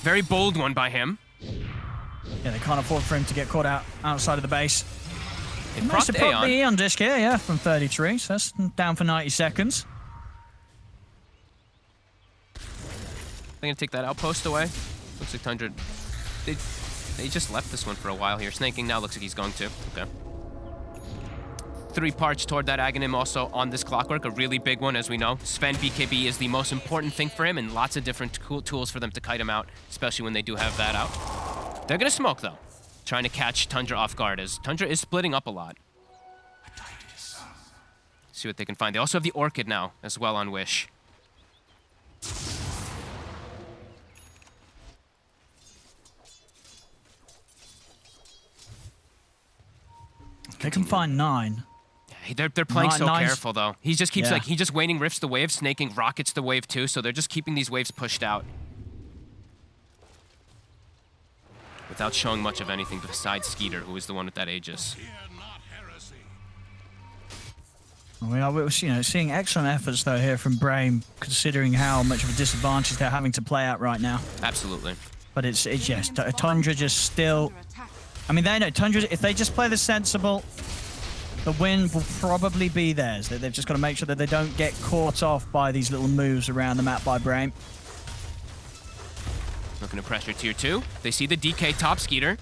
very bold one by him. Yeah, they can't afford for him to get caught outside of the base. It Nice to propped put Aeon. the Aeon Disc here, yeah, from 33, so that's down for 90 seconds. They're gonna take that outpost away. Looks like Tundra. They just left this one for a while here. Snaking now looks like he's going to. Okay. 3 parts toward that Aghanim also on this Clockwork, a really big one, as we know. Sven BKB is the most important thing for him, and lots of different cool tools for them to kite him out, especially when they do have that out. They're gonna smoke though, trying to catch Tundra off guard, as Tundra is splitting up a lot. See what they can find. They also have the Orchid now as well on Wish. They can find 9. They're playing so Nine's- careful though. He just keeps Yeah. he just waiting rifts the wave, snaking rockets the wave too. So they're just keeping these waves pushed out without showing much of anything besides Skeeter, who is the one with that Aegis. We're seeing excellent efforts though here from Brame, considering how much of a disadvantage they're having to play out right now. Absolutely. But it's just Tundra just still. Under attack. I mean, they know Tundra. If they just play this sensible, the win will probably be theirs. They've just got to make sure that they don't get caught off by these little moves around the map by Brame. Looking to pressure tier 2. They see the DK top Skeeter.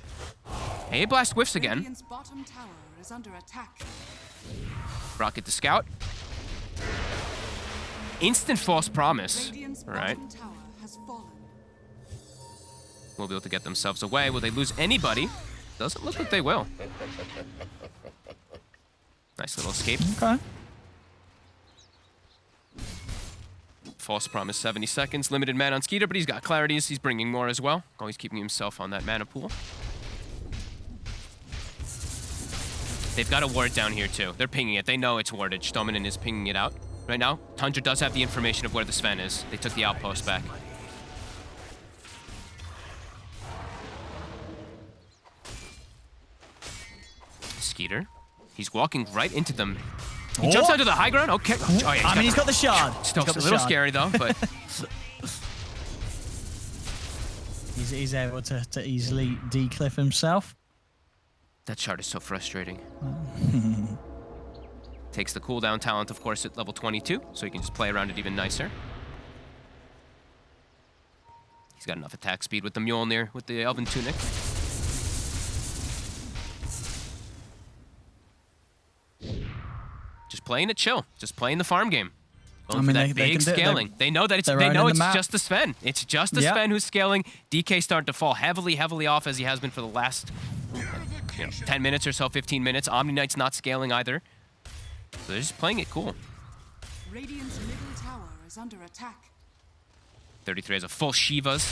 Hey, blast whiffs again. Radiant's bottom tower is under attack. Rocket the scout. Instant false promise. Radiant's All right. bottom tower has fallen. Will be able to get themselves away. Will they lose anybody? Doesn't look like they will. Nice little escape. Okay. False promise, 70 seconds. Limited mana on Skeeter, but he's got clarities. He's bringing more as well. Always keeping himself on that mana pool. They've got a ward down here too. They're pinging it. They know it's wardage. Dominant is pinging it out. Right now, Tundra does have the information of where the Sven is. They took the outpost back. Skeeter. He's walking right into them. He jumps onto the high ground. Okay. Oh, yeah, I mean, he's got the shard. Still He's got a the little shard. scary though, but He's able to easily decliff himself. that shard is so frustrating. Takes the cooldown talent, of course, at level 22, so he can just play around it even nicer. He's got enough attack speed with the Mjolnir, with the Elven Tunic. Just playing it chill. Just playing the farm game. Going for that they big can do- scaling. They know that it's they're they owning know the it's map. just the Sven. It's just the Yep. Sven who's scaling. DK starting to fall heavily off as he has been for the last 10 minutes or so, 15 minutes. Omni Knight's not scaling either. So they're just playing it cool. Radiant's middle tower is under attack. 33 has a full Shiva's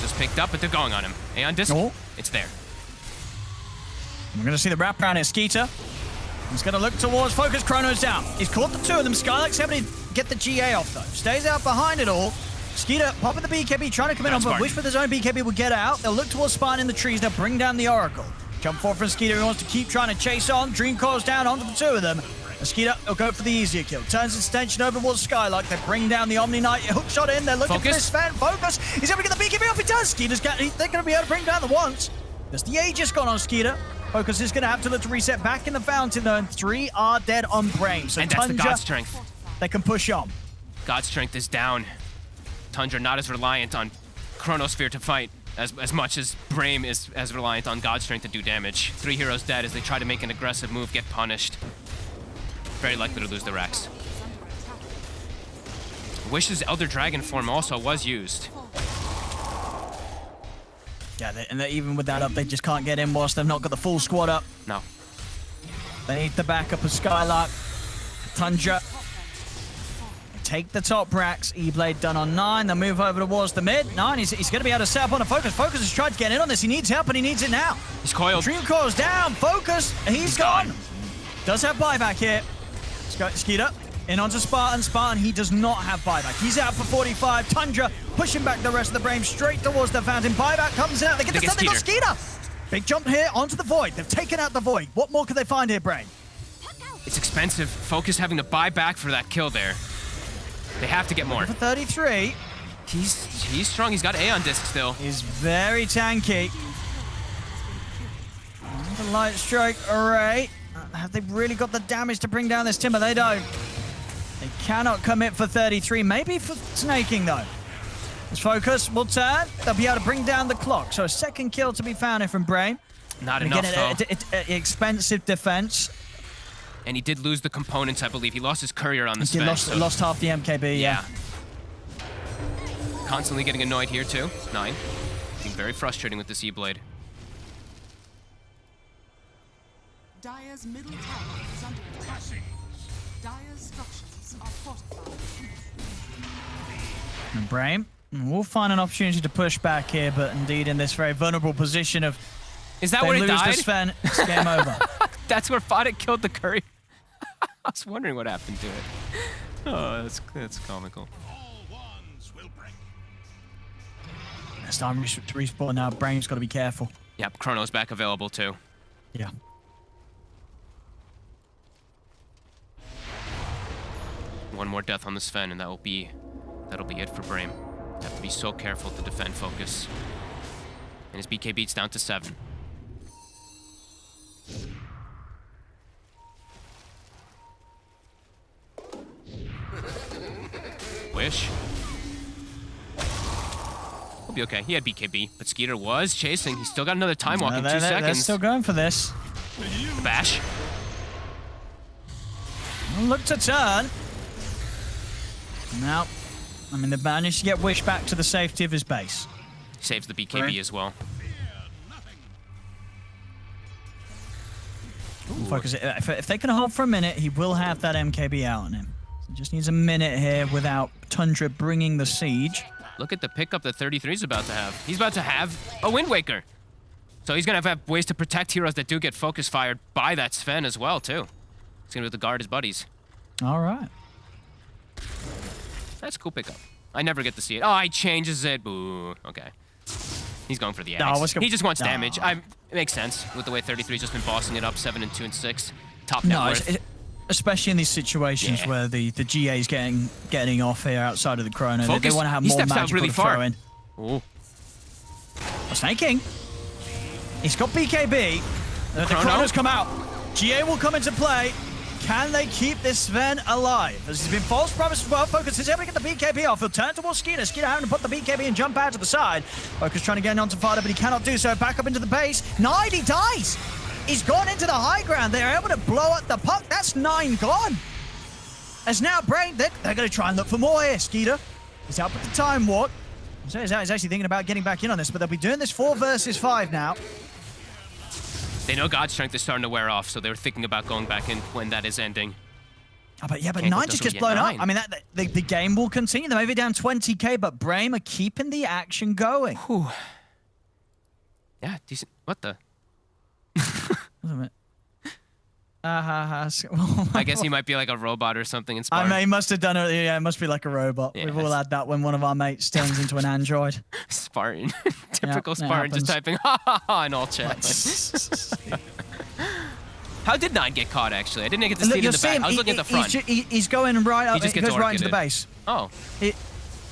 just picked up, but they're going on him. Aeon Disc, Oh. it's there. We're going to see the wraparound here. Skeeter. He's going to look towards Focus. Chrono's down. He's caught the 2 of them. Skylark's able to get the GA off, though. Stays out behind it all. Skeeter popping the BKB, trying to come in on, but wish with his own BKB will get out. They'll look towards Spine in the trees. They'll bring down the Oracle. Jump forward from Skeeter. He wants to keep trying to chase on. Dream calls down onto the 2 of them. And Skeeter will go for the easier kill. Turns his attention over towards Skylark. They bring down the Omni Knight. Hook shot in. They're looking for Focus. this fan. Focus. He's able to get the BKB off. He does. Skeeter's got. They're going to be able to bring down the once. There's the Aegis gone on Skeeter. Focus is going to have to look to reset back in the fountain, though, and 3 are dead on Brame. So And that's the Tundra, God Strength. they can push on. God Strength is down. Tundra not as reliant on Chronosphere to fight as much as Brame is as reliant on God Strength to do damage. 3 heroes dead as they try to make an aggressive move, get punished. Very likely to lose the Rex. Wish's Elder Dragon form also was used. Yeah, even with that up, they just can't get in whilst they've not got the full squad up. No. They need the backup of Skylark. Tundra. They take the top racks. E-Blade done on 9. They'll move over towards the mid. 9, he's going to be able to set up on a Focus. Focus has tried to get in on this. He needs help, and he needs it now. He's coiled. Dream Coil's down. Focus, and he's gone. Does have buyback here. Skeeter in onto Spartan. Spartan, he does not have buyback. He's out for 45. Tundra pushing back the rest of the Brame straight towards the fountain. Buyback comes out. They get the stun. They got Skeeter. Big jump here onto the Void. They've taken out the Void. What more could they find here, Brame? It's expensive. Focus having to buy back for that kill there. They have to get more. For 33. He's strong. He's got Aeon Disc still. He's very tanky. The light strike array. Have they really got the damage to bring down this Timber? They don't. They cannot commit for 33. Maybe for snaking, though. This Focus will turn. They'll be able to bring down the clock. So a second kill to be found here from Brame. Not enough, Again, though. expensive defense. And he did lose the components, I believe. He lost his courier on the He Sven. lost half the MKB, yeah. Constantly getting annoyed here, too. 9. Being very frustrating with this E-Blade. Dire's middle tower is under attack. Dire's structures are fortified. And Brame will find an opportunity to push back here, but indeed in this very vulnerable position of Is that they where it lose died? the Sven, it's game over. That's where Foddick killed the curry. I was wondering what happened to it. Oh, that's comical. It's time to respawn now. Brame's got to be careful. Yep, Chrono's back available too. Yeah. One more death on the Sven, and that'll be it for Brame. Have to be so careful to defend focus. And his BK beats down to 7. Wish. He'll be okay. He had BKB, but Skeeter was chasing. He's still got another time walk in 2 seconds. They're still going for this. Bash. Look to turn. Now, I mean, they've managed to get Wish back to the safety of his base. Saves the BKB as well. Focus. If they can hold for a minute, he will have that MKB out on him. So just needs a minute here without Tundra bringing the siege. Look at the pickup that 33 is about to have. He's about to have a Wind Waker. So he's going to have ways to protect heroes that do get focus fired by that Sven as well, too. He's going to be able to guard his buddies. All right. That's a cool pickup. I never get to see it. Oh, he changes it. Boo. Okay. He's going for the Axe. He just wants damage. It makes sense with the way 33's just been bossing it up 7 and 2 and 6. Top net worth. Especially in these situations where the GA's getting off here outside of the Chrono. They want to have more magic really to throw in. Ooh. Snaking. He's got BKB. The Chrono's come out. GA will come into play. Can they keep this Sven alive? As he's been false promised as well. Focus is able to get the BKB off. He'll turn towards Skeeter. Skeeter having to put the BKB and jump out to the side. Focus trying to get onto Fada, but he cannot do so. Back up into the base. 9, he dies. He's gone into the high ground. They're able to blow up the puck. That's 9 gone. As now Brame, they're going to try and look for more here. Skeeter is out with the time walk. So he's actually thinking about getting back in on this, but they'll be doing this 4 versus 5 now. They know God's strength is starting to wear off, so they were thinking about going back in when that is ending. Oh, but 9 just gets blown up. I mean, the game will continue. They may be down 20k, but Brame are keeping the action going. Whew. Yeah, decent. What the? I guess he might be like a robot or something in Spartan. I mean, he must have done it. Yeah, it must be like a robot. Yeah, we've all had that when one of our mates turns into an android. Spartan. Typical Spartan just typing ha ha ha in all chat. How did 9 get caught, actually? I didn't get to see it in the back. I was looking at the front. He's going right up. He goes right into the base. Oh.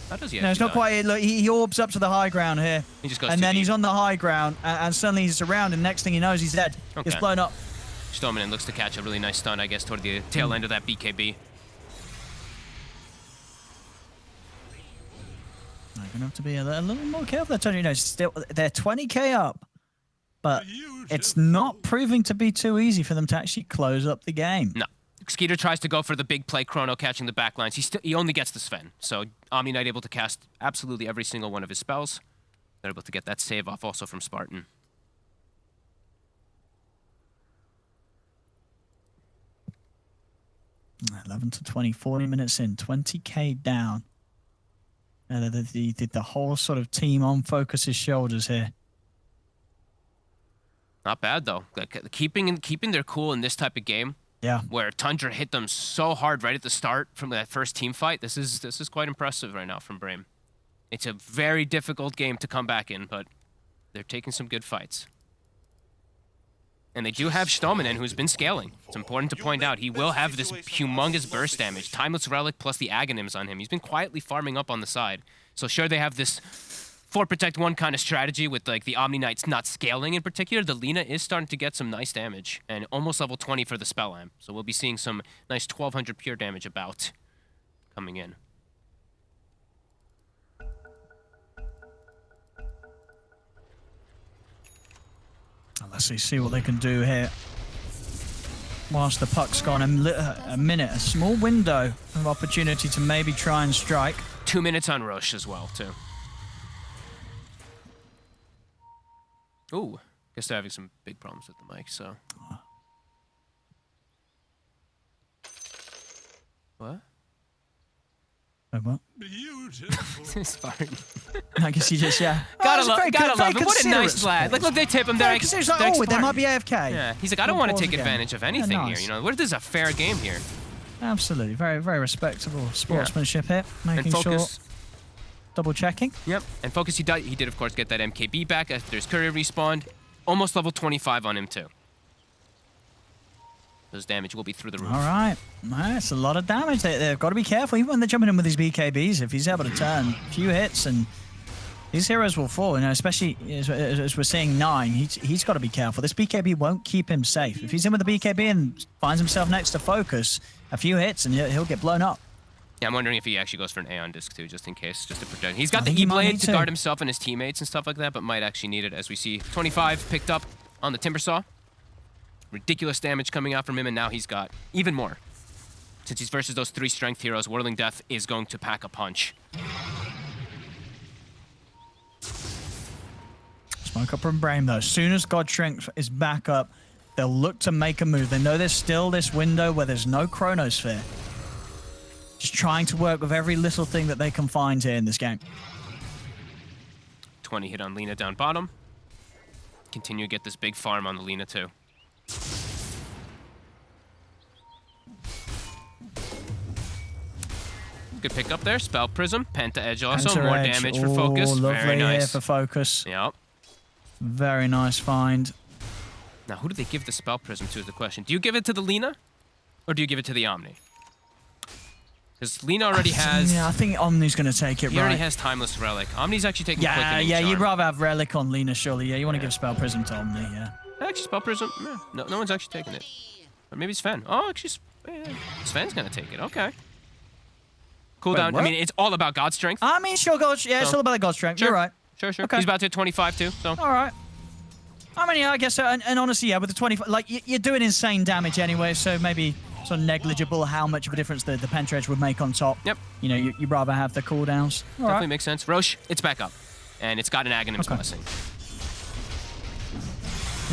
How does he No, it's not quite. Look, he orbs up to the high ground here. He just goes and then he's on the high ground, and suddenly he's around, and next thing he knows, he's dead. Okay. He's blown up. Storminen looks to catch a really nice stun, I guess, toward the tail end of that BKB. I'm going to have to be a little more careful. Still, they're 20k up, but it's not proving to be too easy for them to actually close up the game. No. Skeeter tries to go for the big play, Chrono catching the backlines. He only gets the Sven, so Omni Knight able to cast absolutely every single one of his spells. They're able to get that save off also from Spartan. Mm, 11 to 20, 40 minutes in, 20k down. The whole sort of team on Focus's shoulders here. Not bad though. Like, keeping their cool in this type of game. Yeah. Where Tundra hit them so hard right at the start from that first team fight. This is quite impressive right now from Brame. It's a very difficult game to come back in, but they're taking some good fights. And they do have Storminen, who's been scaling. It's important to point out, he will have this humongous burst damage. Timeless Relic plus the Aghanims on him. He's been quietly farming up on the side. So sure, they have this 4 protect 1 kind of strategy with like the Omni Knights not scaling in particular. The Lina is starting to get some nice damage. And almost level 20 for the Spell Amp. So we'll be seeing some nice 1200 pure damage about coming in. Let's see what they can do here. Whilst the puck's gone a minute, a small window of opportunity to maybe try and strike. 2 minutes on Roche as well, too. Ooh, guess they're having some big problems with the mic, so. What? Oh, what? It's fine. I guess you just, yeah. Gotta Oh, love very good, very him. What a nice considerate lad. Like, look, they tip him. They're Yeah, like, 'cause he's like, they're oh, they smart. might be AFK. Yeah, he's like, I don't want to Pause take again. advantage of Yeah, anything nice. here. You know, what if this is a fair game here? Absolutely. Very, very respectable sportsmanship here. And Making sure, focus. double checking. Yep. And focus. He did, of course, get that MKB back after his courier respawned. Almost level 25 on him too. His damage will be through the roof. All right. That's a lot of damage. They've got to be careful, even when they're jumping in with these BKBs. If he's able to turn a few hits, and these heroes will fall, you know, especially as we're seeing 9, he's got to be careful. This BKB won't keep him safe. If he's in with the BKB and finds himself next to focus, a few hits and he'll get blown up. Yeah, I'm wondering if he actually goes for an Aeon disc too, just in case, just to protect. He's got I the think he might E-Blade need to to. guard himself and his teammates and stuff like that, but might actually need it, as we see 25 picked up on the Timber Saw. Ridiculous damage coming out from him, and now he's got even more. Since he's versus those 3 strength heroes, Whirling Death is going to pack a punch. Smoke up from Brame, though. As soon as God Strength is back up, they'll look to make a move. They know there's still this window where there's no Chronosphere. Just trying to work with every little thing that they can find here in this game. 20 hit on Lina down bottom. Continue to get this big farm on the Lina too. Good pick up there. Spell Prism. Penta Edge also. Enter More edge. damage for focus. Ooh, lovely Very nice. here for focus. Yep. Very nice find. Now, who do they give the Spell Prism to is the question. Do you give it to the Lina? Or do you give it to the Omni? Because Lina already has... Yeah, I think Omni's going to take it, He right? already has Timeless Relic. Omni's actually taking Quickening Yeah, Charm. you'd rather have Relic on Lina, surely. Yeah, you want to give Spell Prism to Omni, yeah. Actually, Spell Prism... Yeah, no one's actually taking it. Or maybe Sven. Oh, actually, Sven's going to take it. Okay. Cooldown. what? I mean, it's all about God Strength. I mean, sure, God, yeah, it's So- all about the God Strength. Sure. You're right. Sure. Okay. He's about to hit 25 too, so... All right. I mean, yeah, I guess so. And honestly, yeah, with the 25, like, you're doing insane damage anyway, so maybe sort of negligible how much of a difference the Penta Edge would make on top. Yep. You know, you'd rather have the cooldowns. All Definitely right. makes sense. Roche, it's back up. And it's got an Aghanim's Okay. Blessing.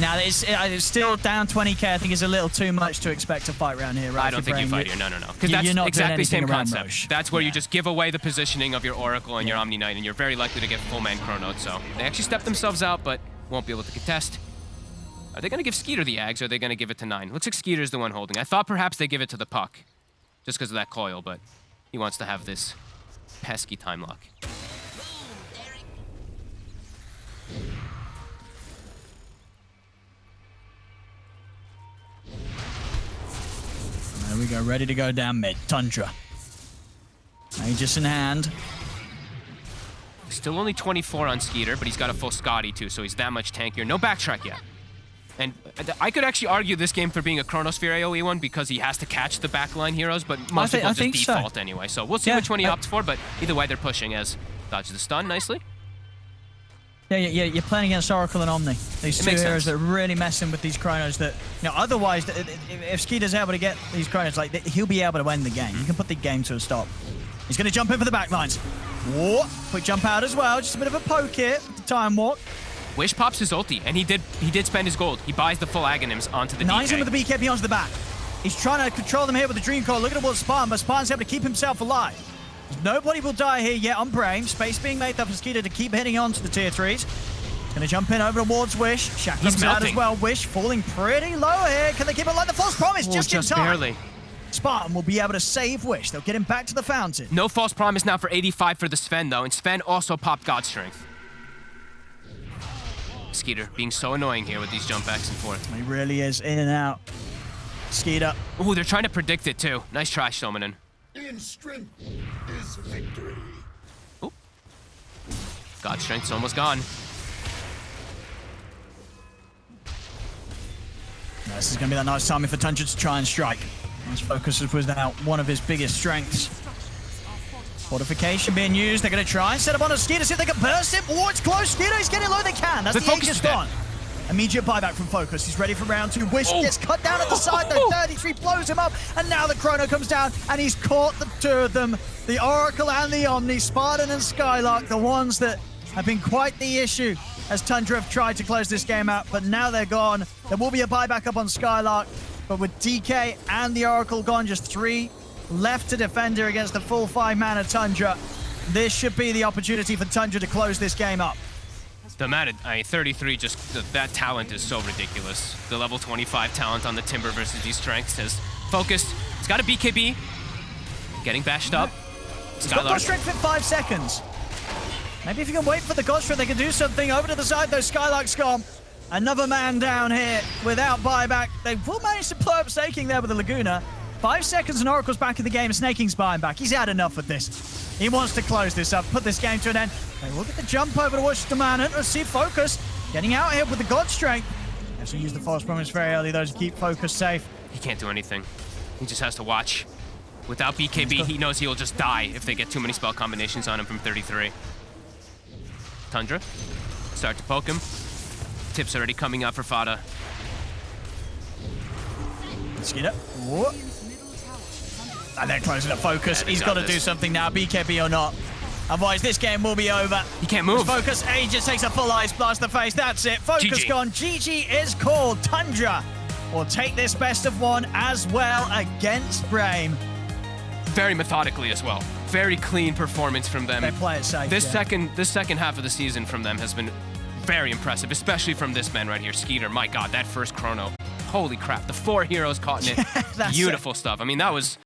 Now, it's still down 20k. I think it's a little too much to expect to fight around here, right? I don't think you fight here. No. Because you're that's not doing exactly anything same around concept. Roche. That's where you Yeah. just give away the positioning of your Oracle and your Omni Knight, and you're very likely to get full man chronoed. So they actually step themselves out, but won't be able to contest. Are they going to give Skeeter the Ags, or are they going to give it to 9? Looks like Skeeter's the one holding. I thought perhaps they give it to the Puck, just because of that coil, but he wants to have this pesky time lock. Boom, there it There we go, ready to go down mid. Tundra. Aegis in hand. Still only 24 on Skeeter, but he's got a full Scotty too, so he's that much tankier. No backtrack yet. And I could actually argue this game for being a Chronosphere AoE one because he has to catch the backline heroes, but most people just default anyway. So we'll see Yeah, which one he opts for, but either way they're pushing as dodges the stun nicely. Yeah, you're playing against Oracle and Omni. These It two makes heroes sense. that are really messing with these Chronos that, you know, otherwise, if Skeeter's able to get these Chronos, like, he'll be able to end the game. You can put the game to a stop. He's going to jump in for the backlines. Whoa, quick jump out as well. Just a bit of a poke here with the time walk. Wish pops his ulti, and he did spend his gold. He buys the full Aghanims onto the Nice DK. in with the BKB onto the back. He's trying to control them here with the Dream Coil. Look at what Spartan, but Spartan's able to keep himself alive. Nobody will die here yet on Brame. Space being made up for Skeeter to keep hitting on to the tier 3s. Gonna jump in over towards Wish. Shackles out as melting. well. Wish falling pretty low here. Can they keep it like the false promise? Oh, Just in time. barely. Spartan will be able to save Wish. They'll get him back to the fountain. No false promise now for 85 for the Sven, though, and Sven also popped God Strength. Skeeter being so annoying here with these jump backs and forth. He really is in and out. Skeeter. Ooh, they're trying to predict it, too. Nice try, Showmanin. In strength is victory. Ooh. God Strength's almost gone. This is going to be that nice timing for Tundra to try and strike. His focus was now one of his biggest strengths. Fortification being used. They're going to try and set up on a Skeeter, see if they can burst him. Oh, it's close. Skeeter is getting low. They can. That's The the focus Aegis is dead. gone. Immediate buyback from Focus. He's ready for round 2. Wish Oh. gets cut down at the side, though. 33 blows him up. And now the Chrono comes down, and he's caught the two of them. The Oracle and the Omni, Spartan and Skylark, the ones that have been quite the issue as Tundra have tried to close this game out, but now they're gone. There will be a buyback up on Skylark, but with DK and the Oracle gone, just 3 left to defend here against the full 5-mana Tundra. This should be the opportunity for Tundra to close this game up. The mana, 33, that talent is so ridiculous. The level 25 talent on the Timber versus these strengths has focused. It's got a BKB. Getting bashed up. He's got God Strength in 5 seconds. Maybe if you can wait for the God Strength, they can do something. Over to the side, though, Skylark's gone. Another man down here without buyback. They will manage to pull up Snaking there with the Laguna. 5 seconds and Oracle's back in the game. Snaking's buying back. He's had enough of this. He wants to close this up, put this game to an end. They will get the jump over to watch the man. Let's see Focus getting out here with the God Strength. Has to use the False Promise very early, though, to keep Focus safe. He can't do anything. He just has to watch. Without BKB, he knows he'll just die if they get too many spell combinations on him from 33. Tundra, start to poke him. Tip's already coming out for Fada. Skeeter. And they're closing up Focus. He's got to do something now, BKB or not. Otherwise, this game will be over. He can't move. Focus, he just takes a full Ice Blast to the face. That's it. Focus GG. gone. GG is called. Tundra will take this best of 1 as well against Brame. Very methodically as well. Very clean performance from them. They play it safe. This second half of the season from them has been very impressive, especially from this man right here, Skeeter. My God, that first chrono. Holy crap, the 4 heroes caught in it. Beautiful stuff. I mean, that was